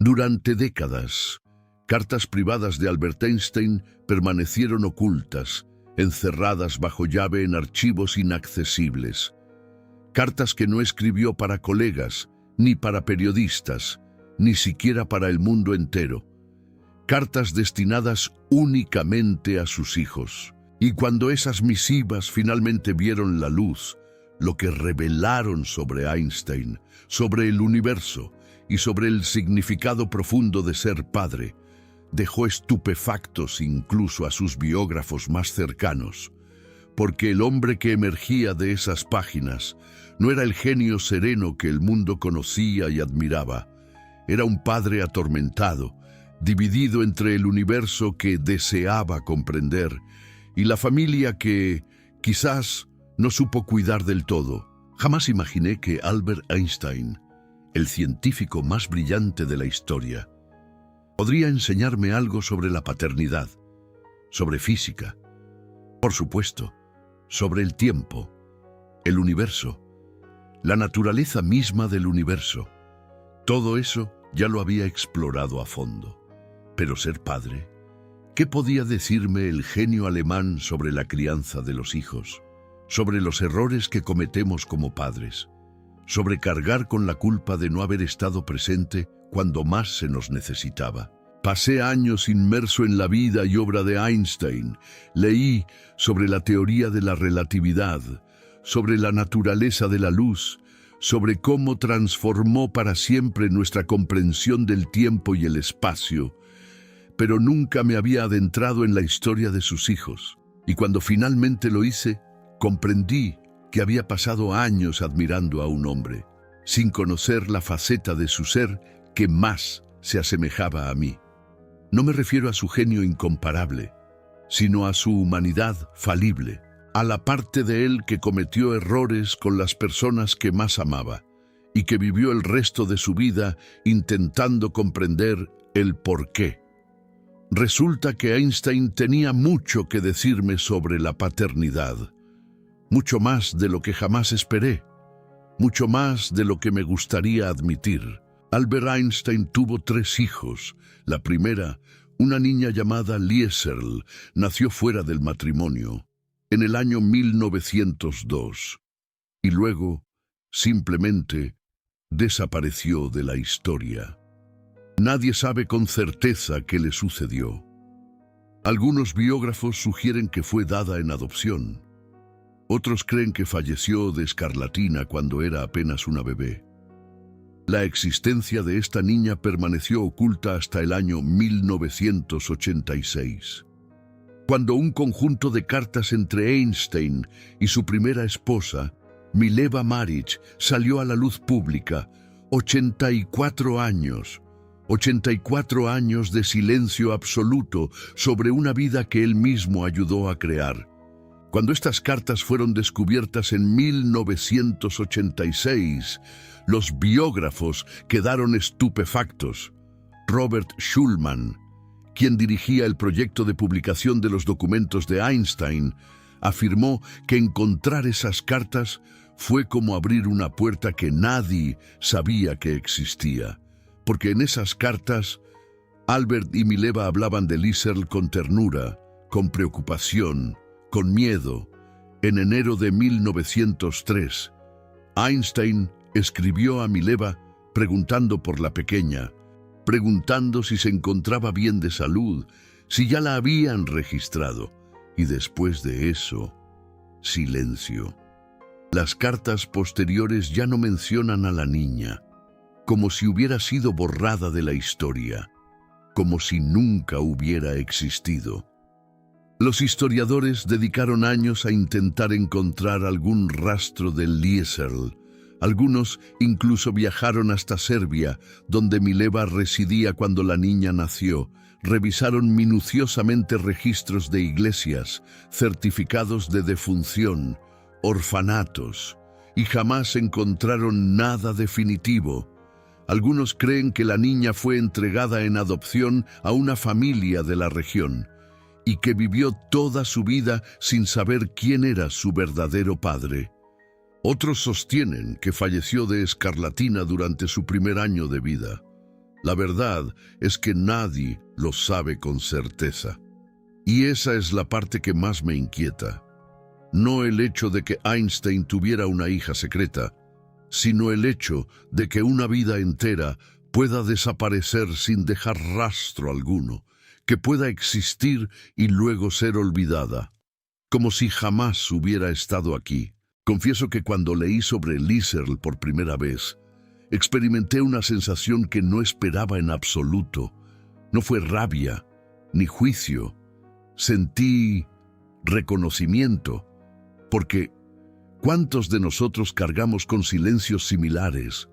Durante décadas, cartas privadas de Albert Einstein permanecieron ocultas, encerradas bajo llave en archivos inaccesibles. Cartas que no escribió para colegas, ni para periodistas, ni siquiera para el mundo entero. Cartas destinadas únicamente a sus hijos. Y cuando esas misivas finalmente vieron la luz, lo que revelaron sobre Einstein, sobre el universo y sobre el significado profundo de ser padre, dejó estupefactos incluso a sus biógrafos más cercanos, porque el hombre que emergía de esas páginas no era el genio sereno que el mundo conocía y admiraba. Era un padre atormentado, dividido entre el universo que deseaba comprender y la familia que, quizás, no supo cuidar del todo. Jamás imaginé que Albert Einstein, el científico más brillante de la historia, podría enseñarme algo sobre la paternidad, sobre física, por supuesto, sobre el tiempo, el universo, la naturaleza misma del universo. Todo eso ya lo había explorado a fondo. Pero ser padre, ¿qué podía decirme el genio alemán sobre la crianza de los hijos? Sobre los errores que cometemos como padres, sobre cargar con la culpa de no haber estado presente cuando más se nos necesitaba. Pasé años inmerso en la vida y obra de Einstein. Leí sobre la teoría de la relatividad, sobre la naturaleza de la luz, sobre cómo transformó para siempre nuestra comprensión del tiempo y el espacio, pero nunca me había adentrado en la historia de sus hijos. Y cuando finalmente lo hice, comprendí que había pasado años admirando a un hombre, sin conocer la faceta de su ser que más se asemejaba a mí. No me refiero a su genio incomparable, sino a su humanidad falible, a la parte de él que cometió errores con las personas que más amaba y que vivió el resto de su vida intentando comprender el porqué. Resulta que Einstein tenía mucho que decirme sobre la paternidad, mucho más de lo que jamás esperé, mucho más de lo que me gustaría admitir. Albert Einstein tuvo 3 hijos. La primera, una niña llamada Liesl, nació fuera del matrimonio, en el año 1902, y luego, simplemente, desapareció de la historia. Nadie sabe con certeza qué le sucedió. Algunos biógrafos sugieren que fue dada en adopción. Otros creen que falleció de escarlatina cuando era apenas una bebé. La existencia de esta niña permaneció oculta hasta el año 1986, cuando un conjunto de cartas entre Einstein y su primera esposa, Mileva Maric, salió a la luz pública. 84 años de silencio absoluto sobre una vida que él mismo ayudó a crear. Cuando estas cartas fueron descubiertas en 1986, los biógrafos quedaron estupefactos. Robert Schulman, quien dirigía el proyecto de publicación de los documentos de Einstein, afirmó que encontrar esas cartas fue como abrir una puerta que nadie sabía que existía, porque en esas cartas Albert y Mileva hablaban de Liesl con ternura, con preocupación, con miedo. En enero de 1903, Einstein escribió a Mileva preguntando por la pequeña, preguntando si se encontraba bien de salud, si ya la habían registrado. Y después de eso, silencio. Las cartas posteriores ya no mencionan a la niña, como si hubiera sido borrada de la historia, como si nunca hubiera existido. Los historiadores dedicaron años a intentar encontrar algún rastro de Liesl. Algunos incluso viajaron hasta Serbia, donde Mileva residía cuando la niña nació. Revisaron minuciosamente registros de iglesias, certificados de defunción, orfanatos, y jamás encontraron nada definitivo. Algunos creen que la niña fue entregada en adopción a una familia de la región y que vivió toda su vida sin saber quién era su verdadero padre. Otros sostienen que falleció de escarlatina durante su primer año de vida. La verdad es que nadie lo sabe con certeza. Y esa es la parte que más me inquieta. No el hecho de que Einstein tuviera una hija secreta, sino el hecho de que una vida entera pueda desaparecer sin dejar rastro alguno, que pueda existir y luego ser olvidada, como si jamás hubiera estado aquí. Confieso que cuando leí sobre Liesel por primera vez, experimenté una sensación que no esperaba en absoluto. No fue rabia, ni juicio. Sentí reconocimiento, porque ¿cuántos de nosotros cargamos con silencios similares?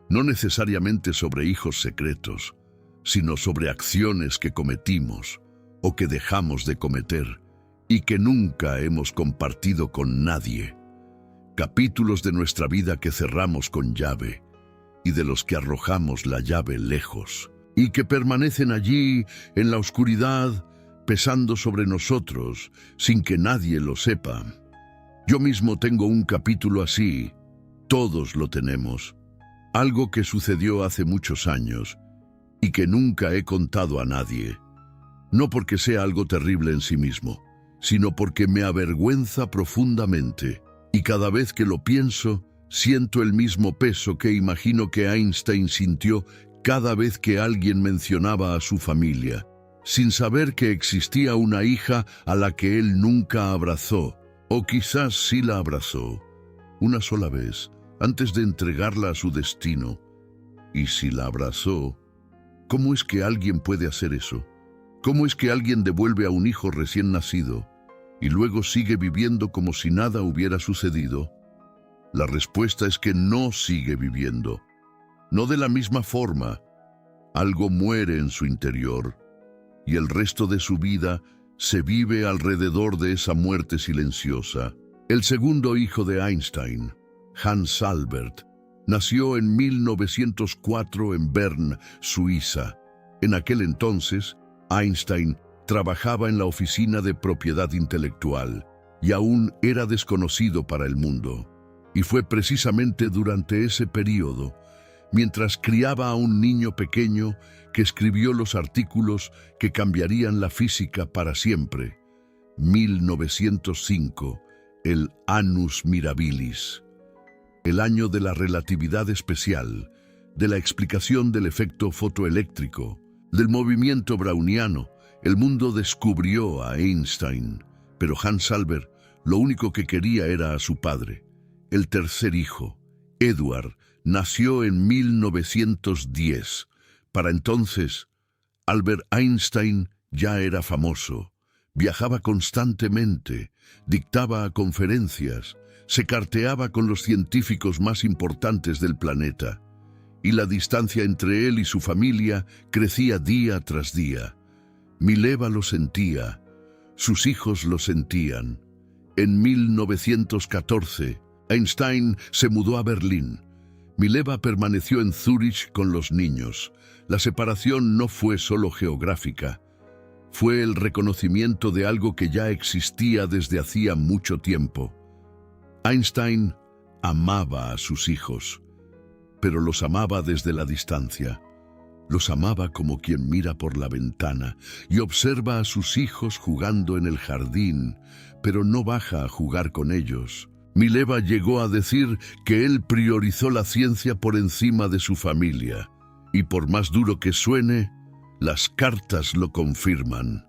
No necesariamente sobre hijos secretos, sino sobre acciones que cometimos o que dejamos de cometer y que nunca hemos compartido con nadie. Capítulos de nuestra vida que cerramos con llave y de los que arrojamos la llave lejos y que permanecen allí en la oscuridad pesando sobre nosotros sin que nadie lo sepa. Yo mismo tengo un capítulo así, todos lo tenemos. Algo que sucedió hace muchos años y que nunca he contado a nadie. No porque sea algo terrible en sí mismo, sino porque me avergüenza profundamente. Y cada vez que lo pienso, siento el mismo peso que imagino que Einstein sintió cada vez que alguien mencionaba a su familia, sin saber que existía una hija a la que él nunca abrazó, o quizás sí la abrazó, una sola vez, antes de entregarla a su destino. Y si la abrazó, ¿cómo es que alguien puede hacer eso? ¿Cómo es que alguien devuelve a un hijo recién nacido y luego sigue viviendo como si nada hubiera sucedido? La respuesta es que no sigue viviendo. No de la misma forma. Algo muere en su interior y el resto de su vida se vive alrededor de esa muerte silenciosa. El segundo hijo de Einstein, Hans Albert, nació en 1904 en Bern, Suiza. En aquel entonces, Einstein trabajaba en la oficina de propiedad intelectual y aún era desconocido para el mundo. Y fue precisamente durante ese periodo, mientras criaba a un niño pequeño, que escribió los artículos que cambiarían la física para siempre. 1905, el Annus Mirabilis, el año de la relatividad especial, de la explicación del efecto fotoeléctrico, del movimiento browniano. El mundo descubrió a Einstein, pero Hans Albert lo único que quería era a su padre. El tercer hijo, Edward, nació en 1910. Para entonces, Albert Einstein ya era famoso. Viajaba constantemente, dictaba conferencias, se carteaba con los científicos más importantes del planeta, y la distancia entre él y su familia crecía día tras día. Mileva lo sentía, sus hijos lo sentían. En 1914, Einstein se mudó a Berlín. Mileva permaneció en Zúrich con los niños. La separación no fue solo geográfica, fue el reconocimiento de algo que ya existía desde hacía mucho tiempo. Einstein amaba a sus hijos, pero los amaba desde la distancia. Los amaba como quien mira por la ventana y observa a sus hijos jugando en el jardín, pero no baja a jugar con ellos. Mileva llegó a decir que él priorizó la ciencia por encima de su familia, y por más duro que suene, las cartas lo confirman.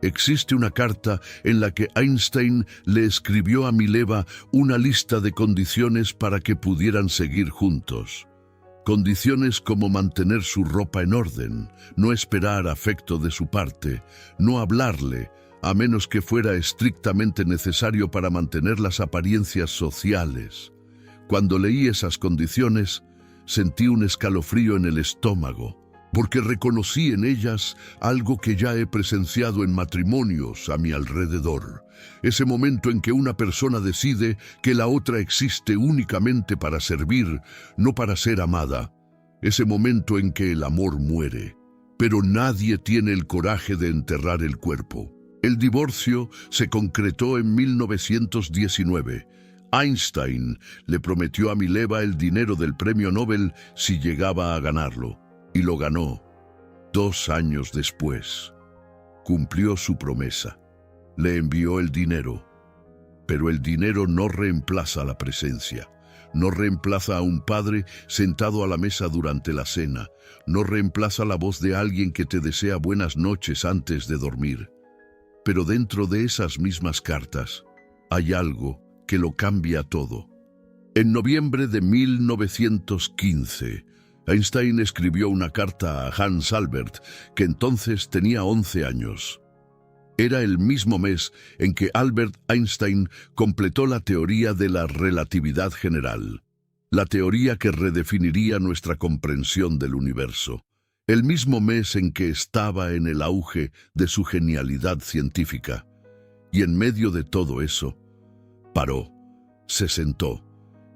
Existe una carta en la que Einstein le escribió a Mileva una lista de condiciones para que pudieran seguir juntos. Condiciones como mantener su ropa en orden, no esperar afecto de su parte, no hablarle, a menos que fuera estrictamente necesario para mantener las apariencias sociales. Cuando leí esas condiciones, sentí un escalofrío en el estómago, porque reconocí en ellas algo que ya he presenciado en matrimonios a mi alrededor. Ese momento en que una persona decide que la otra existe únicamente para servir, no para ser amada. Ese momento en que el amor muere, pero nadie tiene el coraje de enterrar el cuerpo. El divorcio se concretó en 1919. Einstein le prometió a Mileva el dinero del premio Nobel si llegaba a ganarlo. y lo ganó 2 años después. Cumplió su promesa. Le envió el dinero. Pero el dinero no reemplaza la presencia. No reemplaza a un padre sentado a la mesa durante la cena. No reemplaza la voz de alguien que te desea buenas noches antes de dormir. Pero dentro de esas mismas cartas hay algo que lo cambia todo. En noviembre de 1915, Einstein escribió una carta a Hans Albert, que entonces tenía 11 años. Era el mismo mes en que Albert Einstein completó la teoría de la relatividad general, la teoría que redefiniría nuestra comprensión del universo. El mismo mes en que estaba en el auge de su genialidad científica. Y en medio de todo eso, paró, se sentó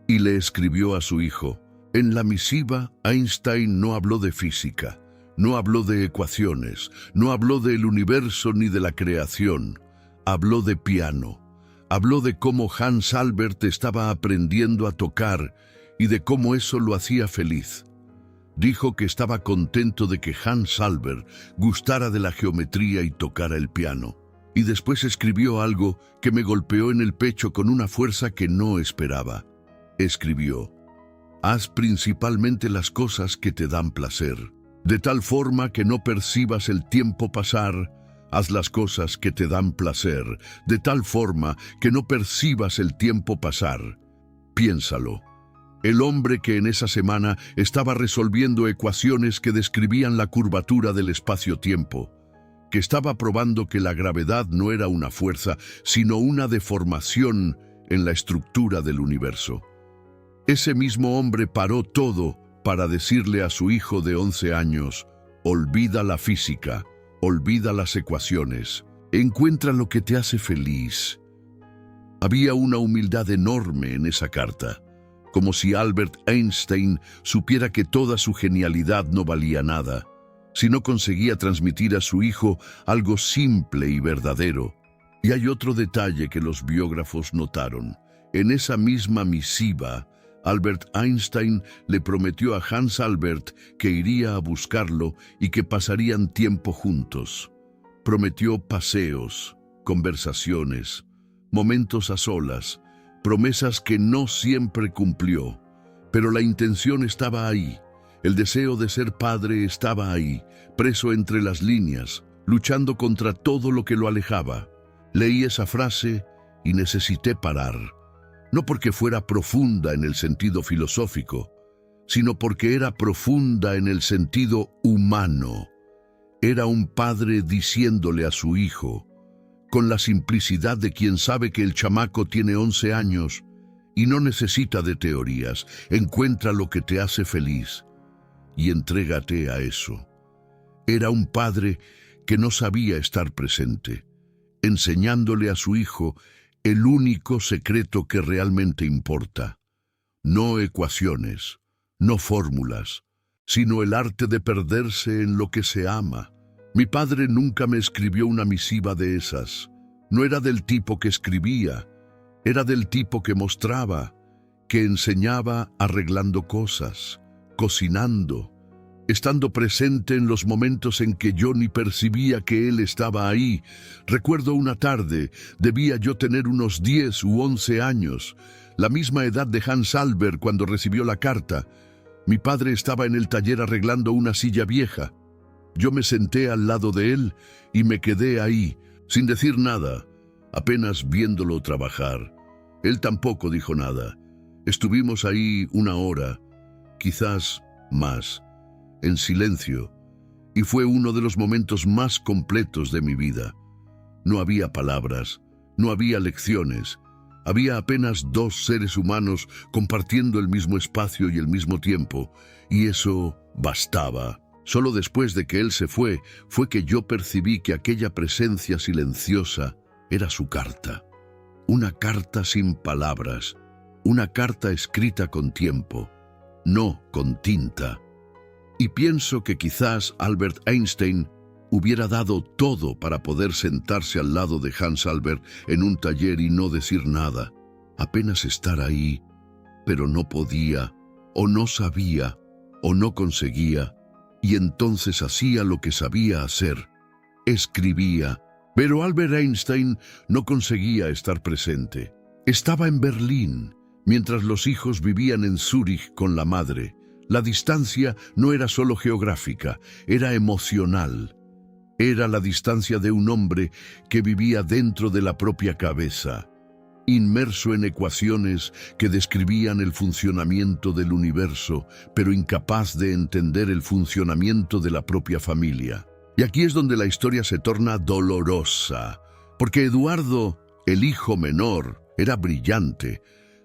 y le escribió a su hijo. En la misiva, Einstein no habló de física, no habló de ecuaciones, no habló del universo ni de la creación. Habló de piano, habló de cómo Hans Albert estaba aprendiendo a tocar y de cómo eso lo hacía feliz. Dijo que estaba contento de que Hans Albert gustara de la geometría y tocara el piano. Y después escribió algo que me golpeó en el pecho con una fuerza que no esperaba. Escribió: haz principalmente las cosas que te dan placer, de tal forma que no percibas el tiempo pasar. Haz las cosas que te dan placer, de tal forma que no percibas el tiempo pasar. Piénsalo. El hombre que en esa semana estaba resolviendo ecuaciones que describían la curvatura del espacio-tiempo, que estaba probando que la gravedad no era una fuerza, sino una deformación en la estructura del universo. Ese mismo hombre paró todo para decirle a su hijo de 11 años: olvida la física, olvida las ecuaciones, encuentra lo que te hace feliz. Había una humildad enorme en esa carta, como si Albert Einstein supiera que toda su genialidad no valía nada, si no conseguía transmitir a su hijo algo simple y verdadero. Y hay otro detalle que los biógrafos notaron. En esa misma misiva, Albert Einstein le prometió a Hans Albert que iría a buscarlo y que pasarían tiempo juntos. Prometió paseos, conversaciones, momentos a solas, promesas que no siempre cumplió, pero la intención estaba ahí. El deseo de ser padre estaba ahí, preso entre las líneas, luchando contra todo lo que lo alejaba. Leí esa frase y necesité parar. No porque fuera profunda en el sentido filosófico, sino porque era profunda en el sentido humano. Era un padre diciéndole a su hijo, con la simplicidad de quien sabe que el chamaco tiene 11 años y no necesita de teorías: encuentra lo que te hace feliz y entrégate a eso. Era un padre que no sabía estar presente, enseñándole a su hijo el único secreto que realmente importa. No ecuaciones, no fórmulas, sino el arte de perderse en lo que se ama. Mi padre nunca me escribió una misiva de esas. No era del tipo que escribía, era del tipo que mostraba, que enseñaba arreglando cosas, cocinando, estando presente en los momentos en que yo ni percibía que él estaba ahí. Recuerdo una tarde, debía yo tener unos 10 u 11 años, la misma edad de Hans Albert cuando recibió la carta. Mi padre estaba en el taller arreglando una silla vieja. Yo me senté al lado de él y me quedé ahí, sin decir nada, apenas viéndolo trabajar. Él tampoco dijo nada. Estuvimos ahí 1 hora, quizás más, en silencio, y fue uno de los momentos más completos de mi vida. No había palabras, no había lecciones, había apenas 2 seres humanos compartiendo el mismo espacio y el mismo tiempo, y eso bastaba. Solo después de que él se fue que yo percibí que aquella presencia silenciosa era su carta. Una carta sin palabras, una carta escrita con tiempo, no con tinta. Y pienso que quizás Albert Einstein hubiera dado todo para poder sentarse al lado de Hans Albert en un taller y no decir nada, apenas estar ahí, pero no podía, o no sabía, o no conseguía. y entonces hacía lo que sabía hacer: escribía. Pero Albert Einstein no conseguía estar presente. Estaba en Berlín, mientras los hijos vivían en Zúrich con la madre. La distancia no era solo geográfica, era emocional. Era la distancia de un hombre que vivía dentro de la propia cabeza, inmerso en ecuaciones que describían el funcionamiento del universo, pero incapaz de entender el funcionamiento de la propia familia. Y aquí es donde la historia se torna dolorosa, porque Eduardo, el hijo menor, era brillante.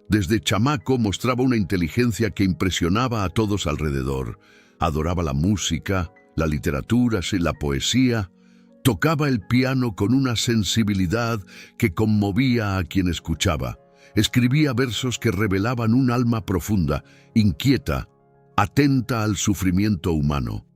Desde chamaco mostraba una inteligencia que impresionaba a todos alrededor. Adoraba la música, la literatura, la poesía. Tocaba el piano con una sensibilidad que conmovía a quien escuchaba. Escribía versos que revelaban un alma profunda, inquieta, atenta al sufrimiento humano.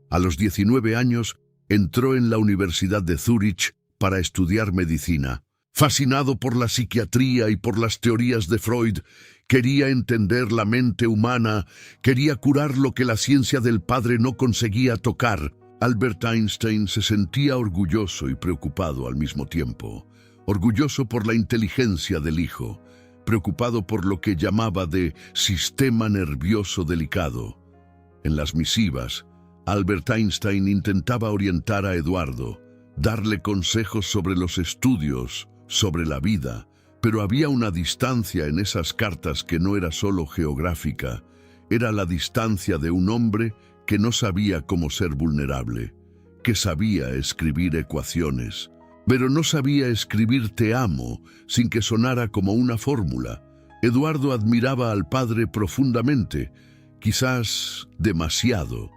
A los 19 años entró en la Universidad de Zúrich para estudiar medicina. Fascinado por la psiquiatría y por las teorías de Freud, quería entender la mente humana, quería curar lo que la ciencia del padre no conseguía tocar. Albert Einstein se sentía orgulloso y preocupado al mismo tiempo. Orgulloso por la inteligencia del hijo, preocupado por lo que llamaba de sistema nervioso delicado. En las misivas, Albert Einstein intentaba orientar a Eduardo, darle consejos sobre los estudios, sobre la vida, pero había una distancia en esas cartas que no era solo geográfica, era la distancia de un hombre que no sabía cómo ser vulnerable, que sabía escribir ecuaciones, pero no sabía escribir te amo sin que sonara como una fórmula. Eduardo admiraba al padre profundamente, quizás demasiado.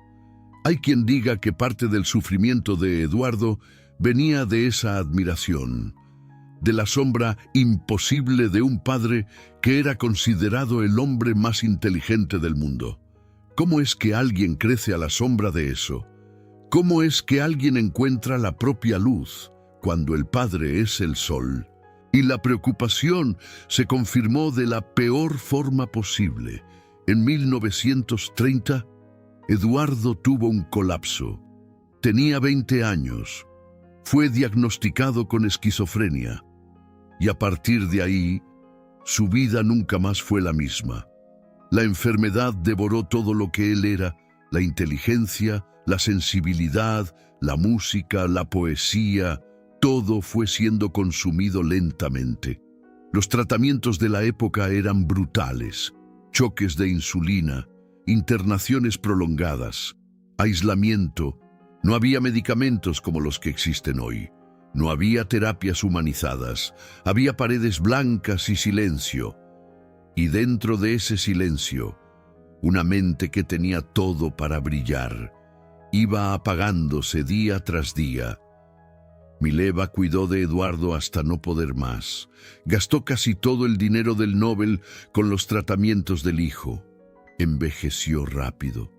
Hay quien diga que parte del sufrimiento de Eduardo venía de esa admiración, de la sombra imposible de un padre que era considerado el hombre más inteligente del mundo. ¿Cómo es que alguien crece a la sombra de eso? ¿Cómo es que alguien encuentra la propia luz cuando el padre es el sol? Y la preocupación se confirmó de la peor forma posible. En 1930, Eduardo tuvo un colapso. Tenía 20 años. Fue diagnosticado con esquizofrenia. Y a partir de ahí, su vida nunca más fue la misma. La enfermedad devoró todo lo que él era: la inteligencia, la sensibilidad, la música, la poesía. Todo fue siendo consumido lentamente. Los tratamientos de la época eran brutales: choques de insulina, internaciones prolongadas, aislamiento. No había medicamentos como los que existen hoy. No había terapias humanizadas. Había paredes blancas y silencio. Y dentro de ese silencio, una mente que tenía todo para brillar, iba apagándose día tras día. Mileva cuidó de Eduardo hasta no poder más. Gastó casi todo el dinero del Nobel con los tratamientos del hijo. Envejeció rápido,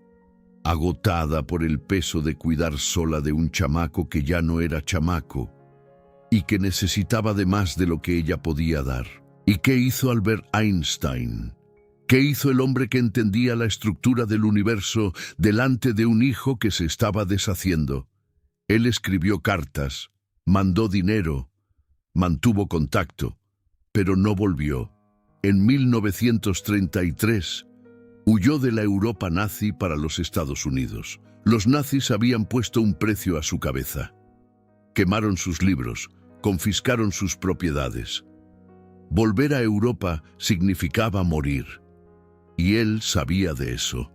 agotada por el peso de cuidar sola de un chamaco que ya no era chamaco y que necesitaba de más de lo que ella podía dar. ¿Y qué hizo Albert Einstein? ¿Qué hizo el hombre que entendía la estructura del universo delante de un hijo que se estaba deshaciendo? Él escribió cartas, mandó dinero, mantuvo contacto, pero no volvió. En 1933, huyó de la Europa nazi para los Estados Unidos. Los nazis habían puesto un precio a su cabeza. Quemaron sus libros, confiscaron sus propiedades. Volver a Europa significaba morir, y él sabía de eso.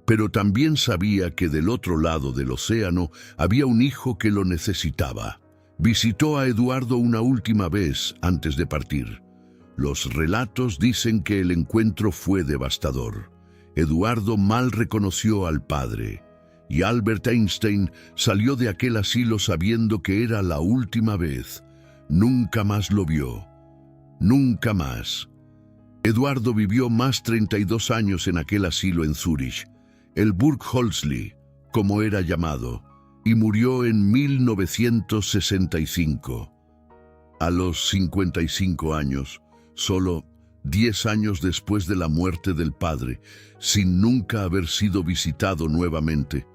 Pero también sabía que del otro lado del océano había un hijo que lo necesitaba. Visitó a Eduardo una última vez antes de partir. Los relatos dicen que el encuentro fue devastador. Eduardo mal reconoció al padre, y Albert Einstein salió de aquel asilo sabiendo que era la última vez. Nunca más lo vio. Nunca más. Eduardo vivió más 32 años en aquel asilo en Zúrich, el Burgholzli, como era llamado, y murió en 1965. A los 55 años, solo 10 años después de la muerte del padre, sin nunca haber sido visitado nuevamente.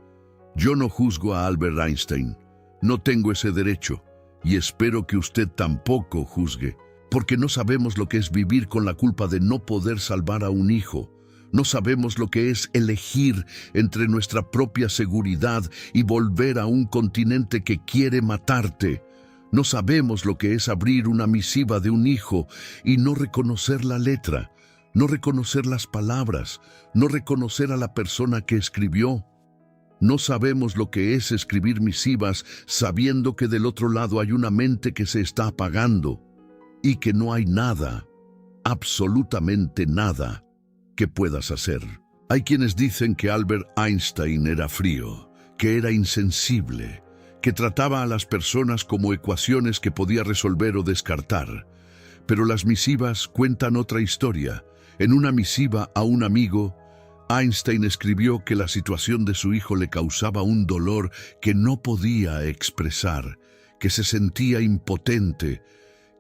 Yo no juzgo a Albert Einstein. No tengo ese derecho, y espero que usted tampoco juzgue, porque no sabemos lo que es vivir con la culpa de no poder salvar a un hijo. No sabemos lo que es elegir entre nuestra propia seguridad y volver a un continente que quiere matarte. No sabemos lo que es abrir una misiva de un hijo y no reconocer la letra, no reconocer las palabras, no reconocer a la persona que escribió. No sabemos lo que es escribir misivas sabiendo que del otro lado hay una mente que se está apagando y que no hay nada, absolutamente nada, que puedas hacer. Hay quienes dicen que Albert Einstein era frío, que era insensible, que trataba a las personas como ecuaciones que podía resolver o descartar. Pero las misivas cuentan otra historia. En una misiva a un amigo, Einstein escribió que la situación de su hijo le causaba un dolor que no podía expresar, que se sentía impotente,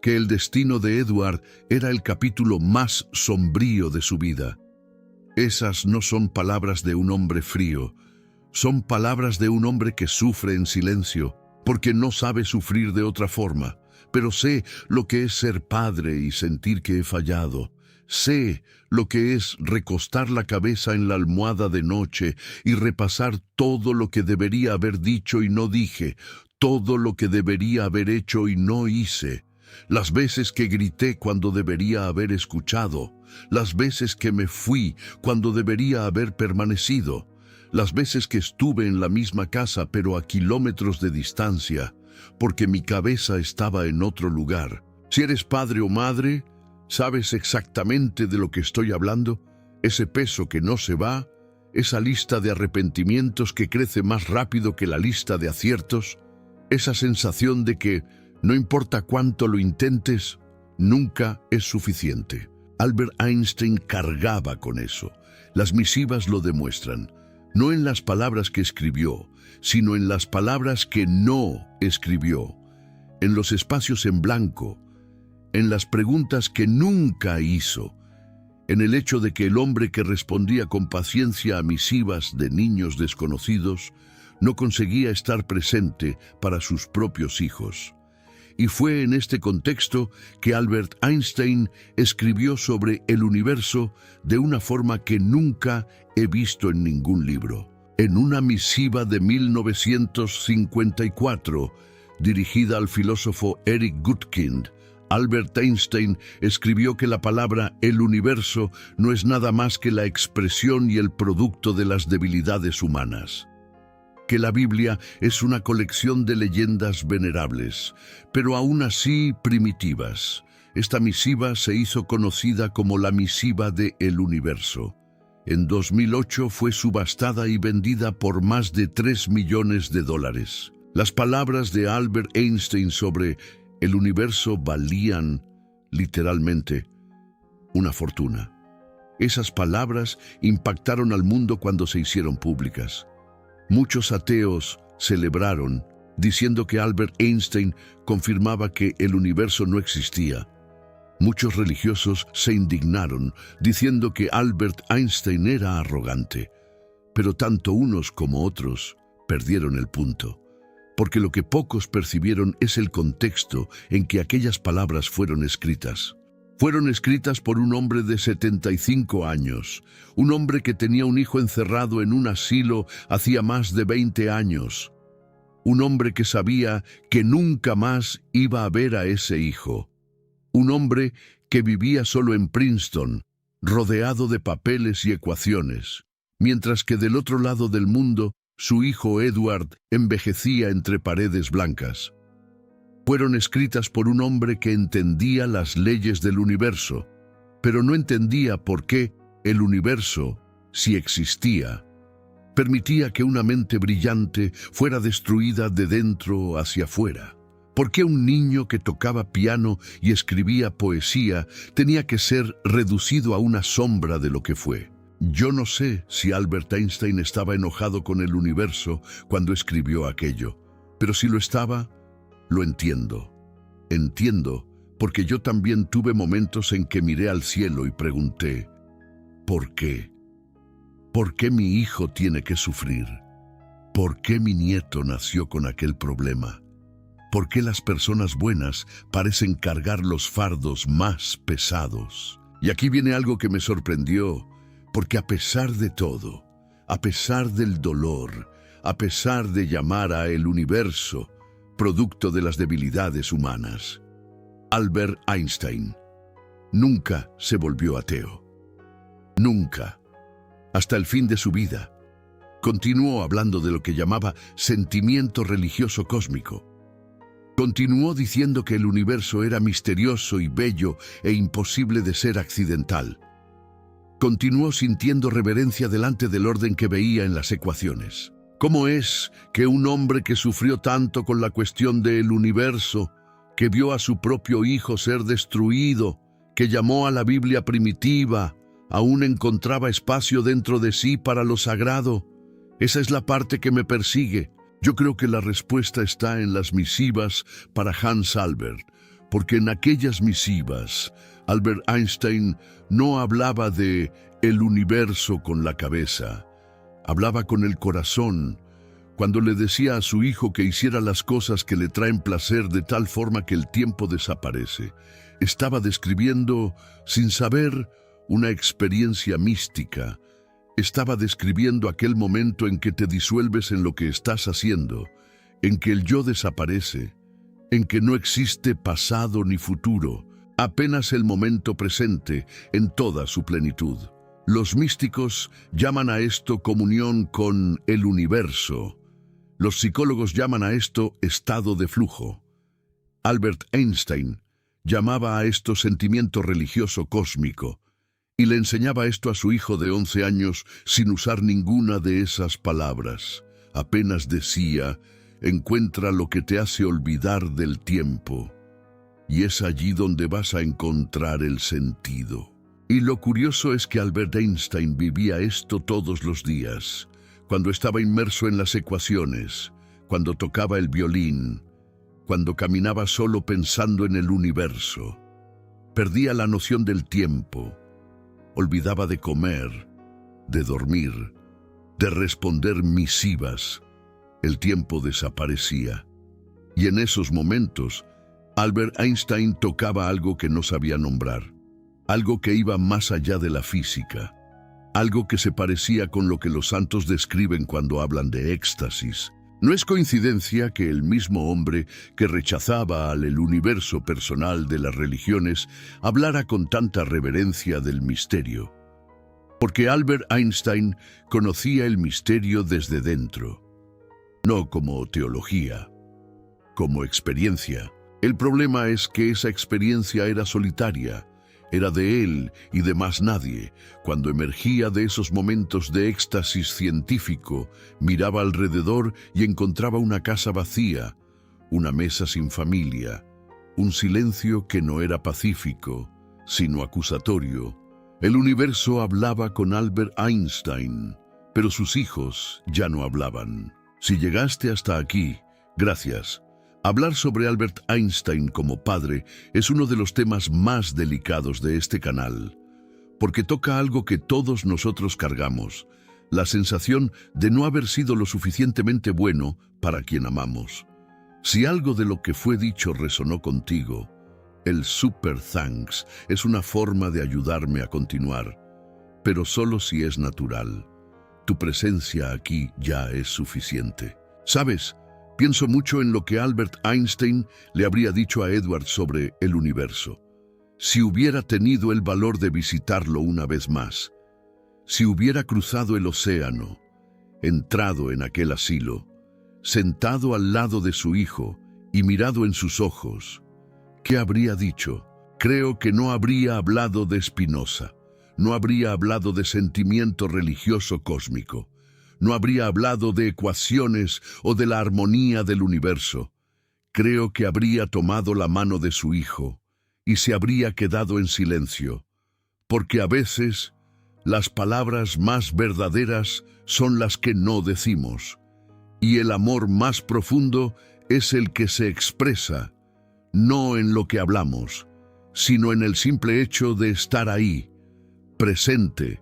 que el destino de Edward era el capítulo más sombrío de su vida. Esas no son palabras de un hombre frío, son palabras de un hombre que sufre en silencio, porque no sabe sufrir de otra forma. Pero sé lo que es ser padre y sentir que he fallado. Sé lo que es recostar la cabeza en la almohada de noche y repasar todo lo que debería haber dicho y no dije, todo lo que debería haber hecho y no hice. Las veces que grité cuando debería haber escuchado, las veces que me fui cuando debería haber permanecido, las veces que estuve en la misma casa pero a kilómetros de distancia, porque mi cabeza estaba en otro lugar. Si eres padre o madre, ¿sabes exactamente de lo que estoy hablando? Ese peso que no se va, esa lista de arrepentimientos que crece más rápido que la lista de aciertos, esa sensación de que, no importa cuánto lo intentes, nunca es suficiente. Albert Einstein cargaba con eso. Las misivas lo demuestran, no en las palabras que escribió, sino en las palabras que no escribió, en los espacios en blanco, en las preguntas que nunca hizo, en el hecho de que el hombre que respondía con paciencia a misivas de niños desconocidos no conseguía estar presente para sus propios hijos. Y fue en este contexto que Albert Einstein escribió sobre el universo de una forma que nunca he visto en ningún libro. En una misiva de 1954, dirigida al filósofo Eric Gutkind, Albert Einstein escribió que la palabra el universo no es nada más que la expresión y el producto de las debilidades humanas. Que la Biblia es una colección de leyendas venerables, pero aún así primitivas. Esta misiva se hizo conocida como la misiva de El Universo. En 2008 fue subastada y vendida por más de $3 millones. Las palabras de Albert Einstein sobre el universo valían, literalmente, una fortuna. Esas palabras impactaron al mundo cuando se hicieron públicas. Muchos ateos celebraron, diciendo que Albert Einstein confirmaba que el universo no existía. Muchos religiosos se indignaron, diciendo que Albert Einstein era arrogante. Pero tanto unos como otros perdieron el punto, porque lo que pocos percibieron es el contexto en que aquellas palabras fueron escritas. Fueron escritas por un hombre de 75 años, un hombre que tenía un hijo encerrado en un asilo hacía más de 20 años, un hombre que sabía que nunca más iba a ver a ese hijo, un hombre que vivía solo en Princeton, rodeado de papeles y ecuaciones, mientras que del otro lado del mundo, su hijo Edward envejecía entre paredes blancas. Fueron escritas por un hombre que entendía las leyes del universo, pero no entendía por qué el universo, si existía, permitía que una mente brillante fuera destruida de dentro hacia afuera. ¿Por qué un niño que tocaba piano y escribía poesía tenía que ser reducido a una sombra de lo que fue? Yo no sé si Albert Einstein estaba enojado con el universo cuando escribió aquello, pero si lo estaba, lo entiendo. Entiendo porque yo también tuve momentos en que miré al cielo y pregunté, ¿por qué? ¿Por qué mi hijo tiene que sufrir? ¿Por qué mi nieto nació con aquel problema? ¿Por qué las personas buenas parecen cargar los fardos más pesados? Y aquí viene algo que me sorprendió, porque a pesar de todo, a pesar del dolor, a pesar de llamar a el universo producto de las debilidades humanas, Albert Einstein nunca se volvió ateo. Nunca. Hasta el fin de su vida. Continuó hablando de lo que llamaba sentimiento religioso cósmico. Continuó diciendo que el universo era misterioso y bello e imposible de ser accidental. Continuó sintiendo reverencia delante del orden que veía en las ecuaciones. ¿Cómo es que un hombre que sufrió tanto con la cuestión del universo, que vio a su propio hijo ser destruido, que llamó a la Biblia primitiva, aún encontraba espacio dentro de sí para lo sagrado? Esa es la parte que me persigue. Yo creo que la respuesta está en las misivas para Hans Albert, porque en aquellas misivas, Albert Einstein no hablaba de el universo con la cabeza, hablaba con el corazón, cuando le decía a su hijo que hiciera las cosas que le traen placer de tal forma que el tiempo desaparece. Estaba describiendo, sin saber, una experiencia mística. Estaba describiendo aquel momento en que te disuelves en lo que estás haciendo, en que el yo desaparece, en que no existe pasado ni futuro, apenas el momento presente en toda su plenitud. Los místicos llaman a esto comunión con el universo. Los psicólogos llaman a esto estado de flujo. Albert Einstein llamaba a esto sentimiento religioso cósmico, y le enseñaba esto a su hijo de 11 años sin usar ninguna de esas palabras. Apenas decía, encuentra lo que te hace olvidar del tiempo, y es allí donde vas a encontrar el sentido. Y lo curioso es que Albert Einstein vivía esto todos los días, cuando estaba inmerso en las ecuaciones, cuando tocaba el violín, cuando caminaba solo pensando en el universo. Perdía la noción del tiempo. Olvidaba de comer, de dormir, de responder misivas. El tiempo desaparecía. Y en esos momentos, Albert Einstein tocaba algo que no sabía nombrar, algo que iba más allá de la física, algo que se parecía con lo que los santos describen cuando hablan de éxtasis. No es coincidencia que el mismo hombre que rechazaba el universo personal de las religiones hablara con tanta reverencia del misterio. Porque Albert Einstein conocía el misterio desde dentro, no como teología, como experiencia. El problema es que esa experiencia era solitaria, era de él y de más nadie. Cuando emergía de esos momentos de éxtasis científico, miraba alrededor y encontraba una casa vacía, una mesa sin familia, un silencio que no era pacífico, sino acusatorio. El universo hablaba con Albert Einstein, pero sus hijos ya no hablaban. Si llegaste hasta aquí, gracias. Hablar sobre Albert Einstein como padre es uno de los temas más delicados de este canal, porque toca algo que todos nosotros cargamos, la sensación de no haber sido lo suficientemente bueno para quien amamos. Si algo de lo que fue dicho resonó contigo, el super thanks es una forma de ayudarme a continuar, pero solo si es natural. Tu presencia aquí ya es suficiente. ¿Sabes? Pienso mucho en lo que Albert Einstein le habría dicho a Edward sobre el universo. Si hubiera tenido el valor de visitarlo una vez más, si hubiera cruzado el océano, entrado en aquel asilo, sentado al lado de su hijo y mirado en sus ojos, ¿qué habría dicho? Creo que no habría hablado de Spinoza, no habría hablado de sentimiento religioso cósmico, no habría hablado de ecuaciones o de la armonía del universo. Creo que habría tomado la mano de su hijo y se habría quedado en silencio, porque a veces las palabras más verdaderas son las que no decimos, y el amor más profundo es el que se expresa, no en lo que hablamos, sino en el simple hecho de estar ahí, presente,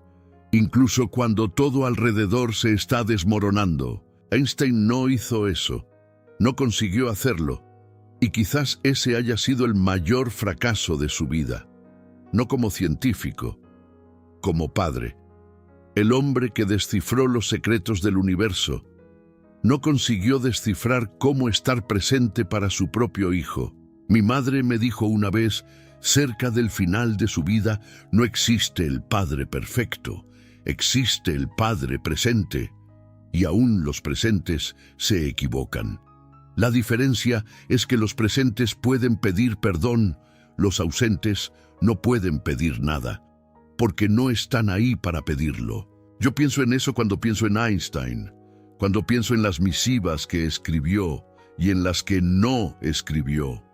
incluso cuando todo alrededor se está desmoronando. Einstein no hizo eso, no consiguió hacerlo, y quizás ese haya sido el mayor fracaso de su vida, no como científico, como padre. El hombre que descifró los secretos del universo no consiguió descifrar cómo estar presente para su propio hijo. Mi madre me dijo una vez, cerca del final de su vida, no existe el padre perfecto, existe el padre presente, y aún los presentes se equivocan. La diferencia es que los presentes pueden pedir perdón, los ausentes no pueden pedir nada, porque no están ahí para pedirlo. Yo pienso en eso cuando pienso en Einstein, cuando pienso en las misivas que escribió y en las que no escribió,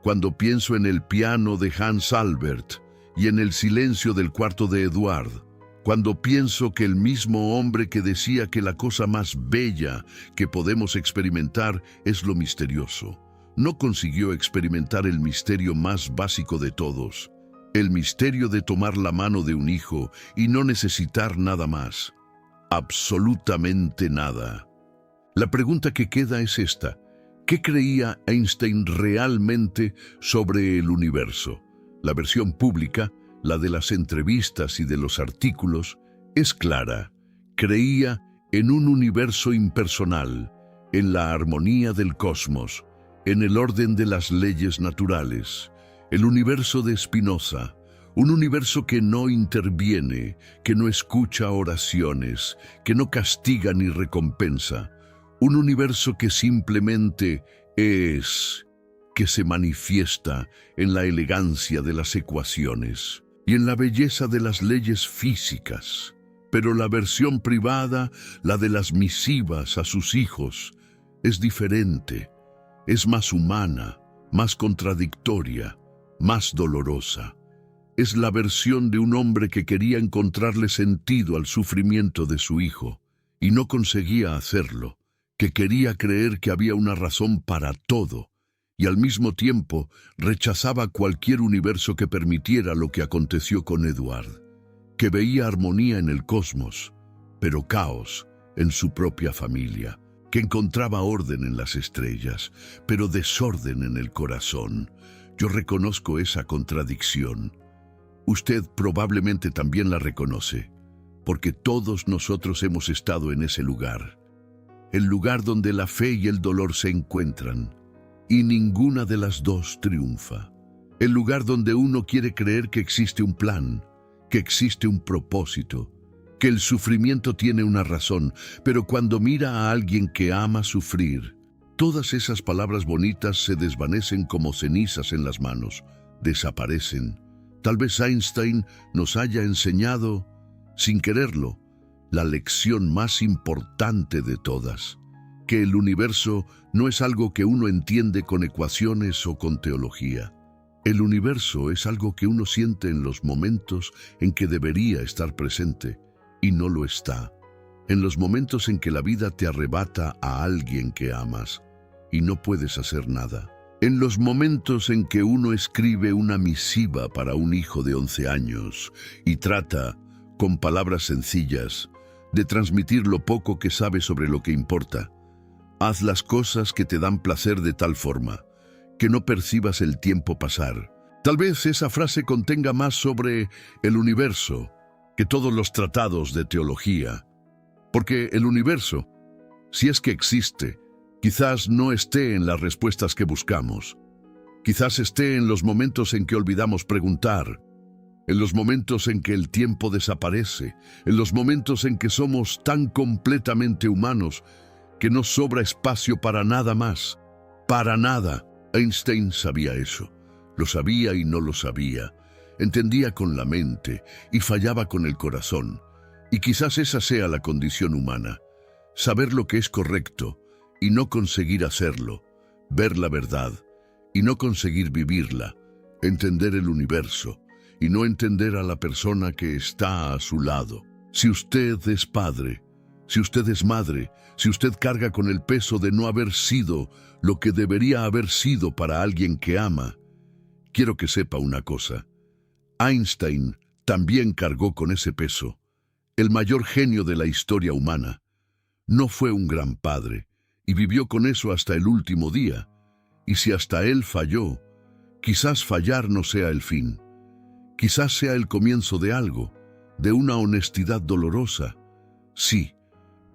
cuando pienso en el piano de Hans Albert y en el silencio del cuarto de Eduard, cuando pienso que el mismo hombre que decía que la cosa más bella que podemos experimentar es lo misterioso, no consiguió experimentar el misterio más básico de todos, el misterio de tomar la mano de un hijo y no necesitar nada más, absolutamente nada. La pregunta que queda es esta: ¿qué creía Einstein realmente sobre el universo? La versión pública, la de las entrevistas y de los artículos, es clara. Creía en un universo impersonal, en la armonía del cosmos, en el orden de las leyes naturales, el universo de Spinoza, un universo que no interviene, que no escucha oraciones, que no castiga ni recompensa, un universo que simplemente es, que se manifiesta en la elegancia de las ecuaciones y en la belleza de las leyes físicas. Pero la versión privada, la de las misivas a sus hijos, es diferente, es más humana, más contradictoria, más dolorosa. Es la versión de un hombre que quería encontrarle sentido al sufrimiento de su hijo y no conseguía hacerlo, que quería creer que había una razón para todo y al mismo tiempo rechazaba cualquier universo que permitiera lo que aconteció con Eduard, que veía armonía en el cosmos, pero caos en su propia familia, que encontraba orden en las estrellas, pero desorden en el corazón. Yo reconozco esa contradicción. Usted probablemente también la reconoce, porque todos nosotros hemos estado en ese lugar, el lugar donde la fe y el dolor se encuentran, y ninguna de las dos triunfa. El lugar donde uno quiere creer que existe un plan, que existe un propósito, que el sufrimiento tiene una razón, pero cuando mira a alguien que ama sufrir, todas esas palabras bonitas se desvanecen como cenizas en las manos, desaparecen. Tal vez Einstein nos haya enseñado, sin quererlo, la lección más importante de todas, que el universo no es algo que uno entiende con ecuaciones o con teología. El universo es algo que uno siente en los momentos en que debería estar presente y no lo está, en los momentos en que la vida te arrebata a alguien que amas y no puedes hacer nada, en los momentos en que uno escribe una misiva para un hijo de 11 años y trata, con palabras sencillas, de transmitir lo poco que sabe sobre lo que importa. Haz las cosas que te dan placer de tal forma que no percibas el tiempo pasar. Tal vez esa frase contenga más sobre el universo que todos los tratados de teología, porque el universo, si es que existe, quizás no esté en las respuestas que buscamos. Quizás esté en los momentos en que olvidamos preguntar, en los momentos en que el tiempo desaparece, en los momentos en que somos tan completamente humanos que no sobra espacio para nada más. Para nada. Einstein sabía eso. Lo sabía y no lo sabía. Entendía con la mente y fallaba con el corazón. Y quizás esa sea la condición humana. Saber lo que es correcto y no conseguir hacerlo. Ver la verdad y no conseguir vivirla. Entender el universo y no entender a la persona que está a su lado. Si usted es padre, si usted es madre, si usted carga con el peso de no haber sido lo que debería haber sido para alguien que ama, Quiero que sepa una cosa. Einstein también cargó con ese peso. El mayor genio de la historia humana. No fue un gran padre, y vivió con eso hasta el último día. Y si hasta él falló, quizás fallar no sea el fin. Quizás sea el comienzo de algo, de una honestidad dolorosa. Sí,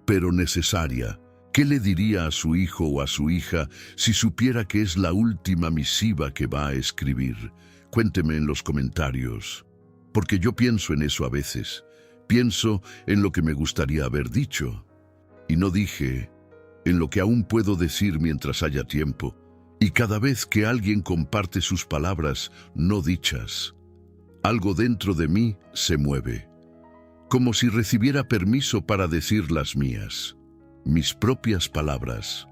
pero necesaria. ¿Qué le diría a su hijo o a su hija si supiera que es la última misiva que va a escribir? Cuénteme en los comentarios. Porque yo pienso en eso a veces. Pienso en lo que me gustaría haber dicho. Y no dije, en lo que aún puedo decir mientras haya tiempo. Y cada vez que alguien comparte sus palabras no dichas, algo dentro de mí se mueve. Como si recibiera permiso para decir las mías. Mis propias palabras.